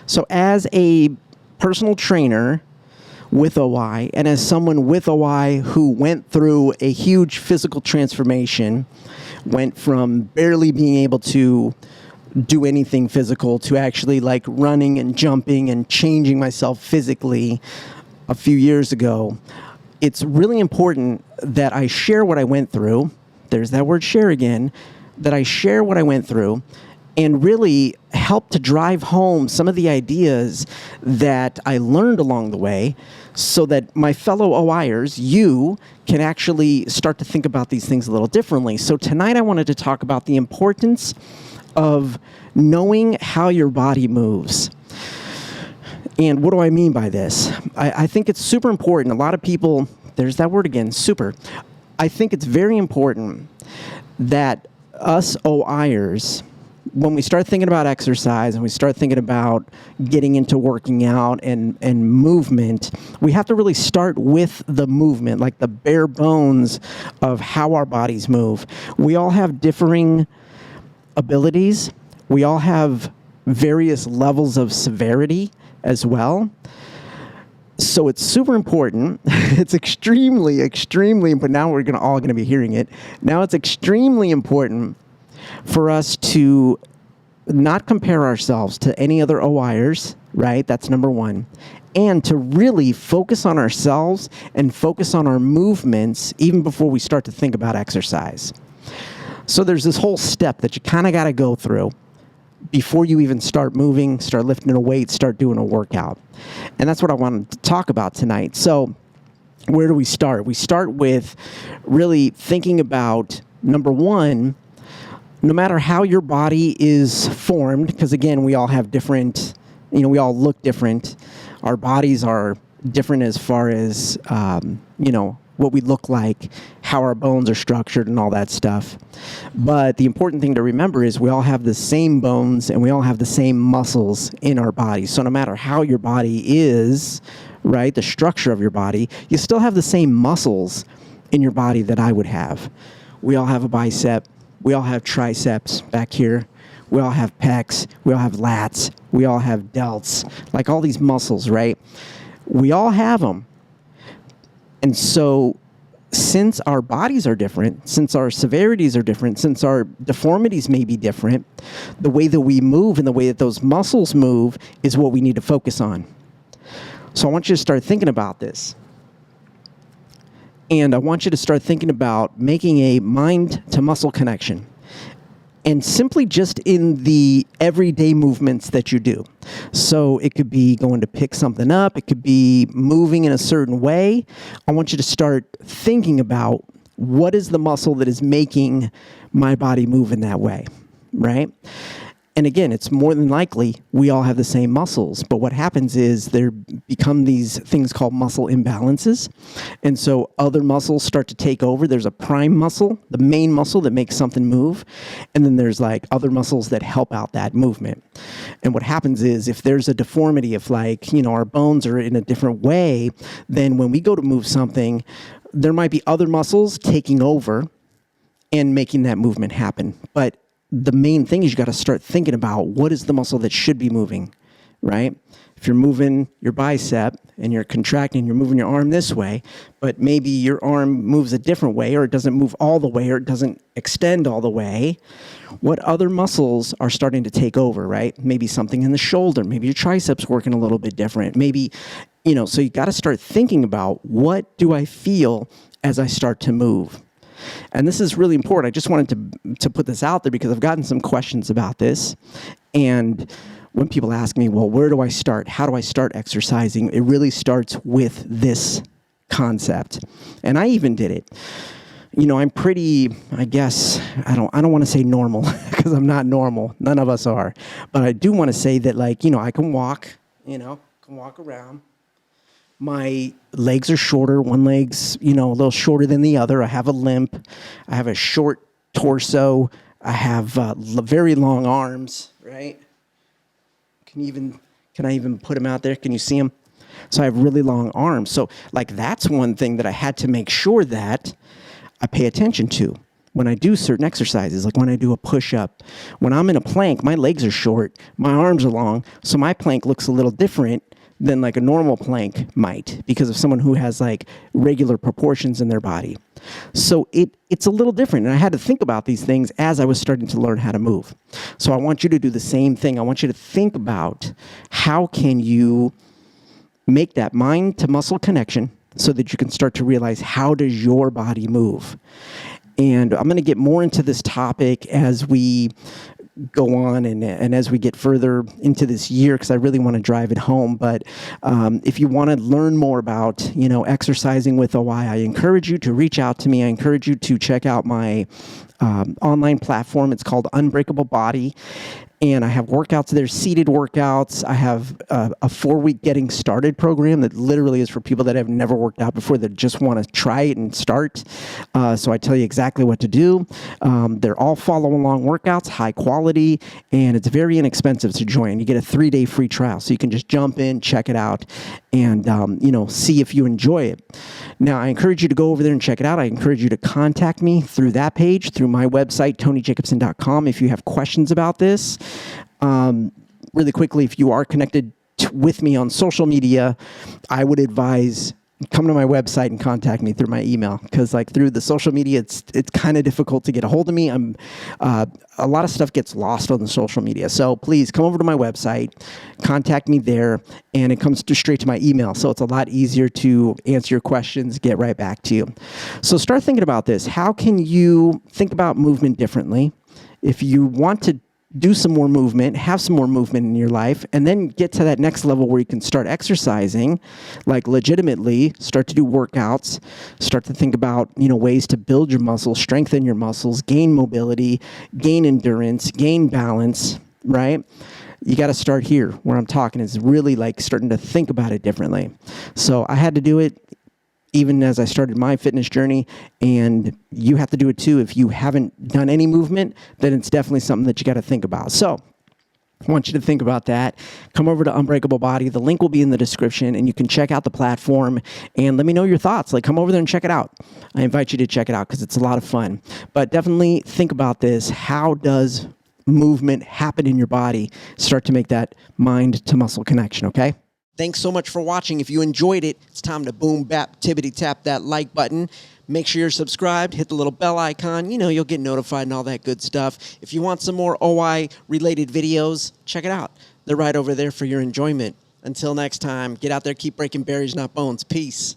So as a personal trainer with O.I. and as someone with O.I. who went through a huge physical transformation, went from barely being able to do anything physical to actually like running and jumping and changing myself physically a few years ago, it's really important that I share what I went through. There's that word share again, that I share what I went through and really help to drive home some of the ideas that I learned along the way so that my fellow O.I.ers, you, can actually start to think about these things a little differently. So tonight I wanted to talk about the importance of knowing how your body moves. And what do I mean by this? I think it's super important. A lot of people, there's that word again, super. I think it's very important that us O.I.ers, when we start thinking about exercise and we start thinking about getting into working out and movement, we have to really start with the movement, like the bare bones of how our bodies move. We all have differing abilities. We all have various levels of severity as well. So it's super important. It's extremely, extremely important. Now we're all going to be hearing it. Now it's extremely important for us to not compare ourselves to any other O.I.ers, right? That's number one. And to really focus on ourselves and focus on our movements even before we start to think about exercise. So there's this whole step that you kind of got to go through before you even start moving, start lifting a weight, start doing a workout. And that's what I wanted to talk about tonight. So where do we start? We start with really thinking about, number one, no matter how your body is formed, because again, we all have different, we all look different. Our bodies are different as far as, what we look like, how our bones are structured and all that stuff. But the important thing to remember is we all have the same bones and we all have the same muscles in our body. So no matter how your body is, right, the structure of your body, you still have the same muscles in your body that I would have. We all have a bicep. We all have triceps back here. We all have pecs. We all have lats. We all have delts, like all these muscles, right? We all have them. And so since our bodies are different, since our severities are different, since our deformities may be different, the way that we move and the way that those muscles move is what we need to focus on. So I want you to start thinking about this. And I want you to start thinking about making a mind-to-muscle connection. And simply just in the everyday movements that you do. So it could be going to pick something up. It could be moving in a certain way. I want you to start thinking about what is the muscle that is making my body move in that way, right? And again, it's more than likely we all have the same muscles, but what happens is there become these things called muscle imbalances, and so other muscles start to take over. There's a prime muscle, the main muscle that makes something move, and then there's like other muscles that help out that movement. And what happens is if there's a deformity, if our bones are in a different way, then when we go to move something, there might be other muscles taking over and making that movement happen. But the main thing is you got to start thinking about what is the muscle that should be moving, right? If you're moving your bicep and you're contracting, you're moving your arm this way, but maybe your arm moves a different way or it doesn't move all the way or it doesn't extend all the way, what other muscles are starting to take over, right? Maybe something in the shoulder, maybe your triceps working a little bit different, maybe, so you got to start thinking about what do I feel as I start to move? And this is really important. I just wanted to put this out there because I've gotten some questions about this. And when people ask me, well, where do I start? How do I start exercising? It really starts with this concept. And I even did it. I'm pretty, I guess, I don't want to say normal because I'm not normal. None of us are. But I do want to say that, I can walk, can walk around. My legs are shorter. One leg's, a little shorter than the other. I have a limp. I have a short torso. I have very long arms, right? Can I even put them out there? Can you see them? So I have really long arms. So that's one thing that I had to make sure that I pay attention to, when I do certain exercises, like when I do a push-up. When I'm in a plank, my legs are short, my arms are long, so my plank looks a little different than like a normal plank might because of someone who has like regular proportions in their body. So it's a little different, and I had to think about these things as I was starting to learn how to move. So I want you to do the same thing. I want you to think about how can you make that mind to muscle connection so that you can start to realize how does your body move. And I'm going to get more into this topic as we go on and as we get further into this year, because I really want to drive it home. But if you want to learn more about, exercising with O.I., I encourage you to reach out to me. I encourage you to check out my online platform. It's called Unbreakable Body. And I have workouts there, seated workouts. I have a 4-week getting started program that literally is for people that have never worked out before that just want to try it and start. So I tell you exactly what to do. They're all follow-along workouts, high quality, and it's very inexpensive to join. You get a 3-day free trial, so you can just jump in, check it out, and see if you enjoy it. Now, I encourage you to go over there and check it out. I encourage you to contact me through that page, through my website, TonyJacobsen.com, if you have questions about this. Really quickly, if you are connected with me on social media, I would advise come to my website and contact me through my email, because like through the social media, it's kind of difficult to get a hold of me. A lot of stuff gets lost on the social media. So please come over to my website, contact me there, and it comes straight to my email. So it's a lot easier to answer your questions, get right back to you. So start thinking about this. How can you think about movement differently? If you want to do some more movement, have some more movement in your life, and then get to that next level where you can start exercising, like legitimately, start to do workouts, start to think about, ways to build your muscles, strengthen your muscles, gain mobility, gain endurance, gain balance, right? You got to start here where I'm talking is really like starting to think about it differently. So I had to do it even as I started my fitness journey, and you have to do it too. If you haven't done any movement, then it's definitely something that you got to think about. So I want you to think about that. Come over to Unbreakable Body. The link will be in the description, and you can check out the platform and let me know your thoughts. Like, come over there and check it out. I invite you to check it out because it's a lot of fun. But definitely think about this. How does movement happen in your body? Start to make that mind to muscle connection, okay? Thanks so much for watching. If you enjoyed it, it's time to boom, bap, tibbity tap that like button. Make sure you're subscribed. Hit the little bell icon. You'll get notified and all that good stuff. If you want some more O.I. related videos, check it out. They're right over there for your enjoyment. Until next time, get out there, keep breaking barriers, not bones. Peace.